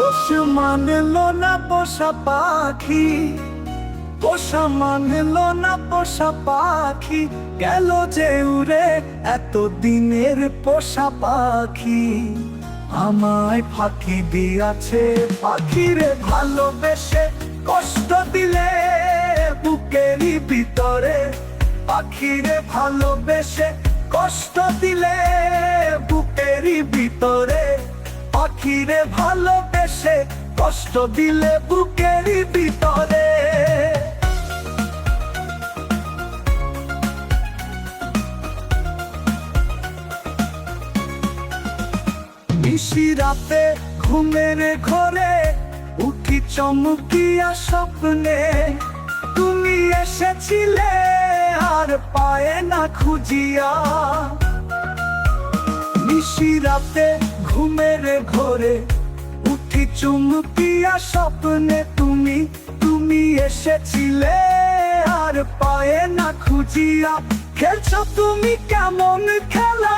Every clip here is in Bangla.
পোষ মানলো না পোষা পাখি, পোষা মানলো না পোষা পাখি, গেল যে উড়ে এত দিনের পোষা পাখি। আমায় ফাঁকি দিয়াছে পাখিরে ভালোবেসে, কষ্ট দিলে বুকেরই ভিতরে। পাখিরে ভালোবেসে কষ্ট দিলে বুকেরই ভিতরে। পাখিরে ভালোবেসে কষ্ট দিলে বুকেরই ভিতরে। নিশি রাতে ঘুমের ঘরে উঠি চমকিয়া স্বপ্নে, তুমি এসেছিলে আর পায়ে না খুঁজিয়া। নিশি রাতে ঘুমের ঘরে উঠি চমকিয়া স্বপ্নে, তুমি এসেছিলে আর পায়ে না খুঁজিয়া। খেলছো তুমি কেমন খেলা,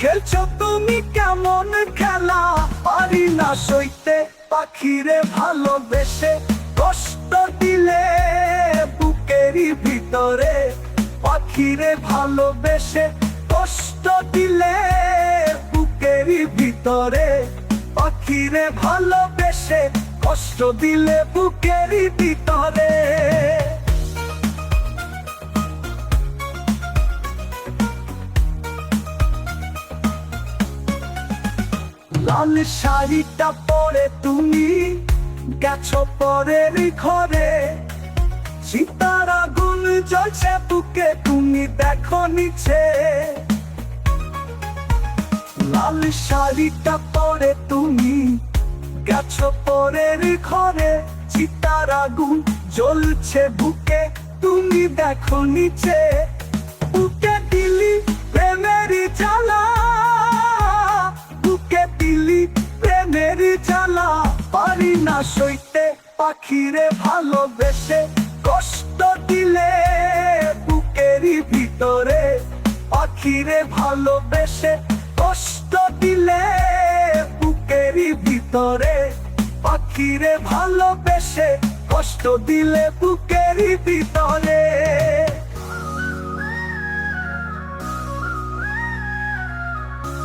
খেলছো তুমি কেমন খেলা, পারি না সইতে পাখিরে ভালোবেসে কষ্ট দিলে বুকেরই ভিতরে। পাখিরে ভালোবেসে কষ্ট দিলে বুকেরই ভিতরে। পাখিরে ভালোবেসে কষ্ট দিলে বুকেরই ভিতরে। লাল শাড়িটা পরে তুমি গেছো পরের ঘরে, সীতার আগুন জ্বলছে বুকে তুমি দেখো নিচে। লাল শাড়িটা পরে তুমি গেছো পরের ঘরে, সীতার আগুন জ্বলছে বুকে তুমি দেখো নিচে। বুকে দিলি প্রেমেরই জ্বালা, বুকে দিলি প্রেমেরই জ্বালা, পারি না সইতে পাখিরে ভালোবেসে কষ্ট দিলে বুকেরই ভিতরে। পাখিরে ভালোবেসে কষ্ট দিলে বুকেরই ভিতরে। পাখিরে ভালোবেসে কষ্ট দিলে বুকেরই ভিতরে।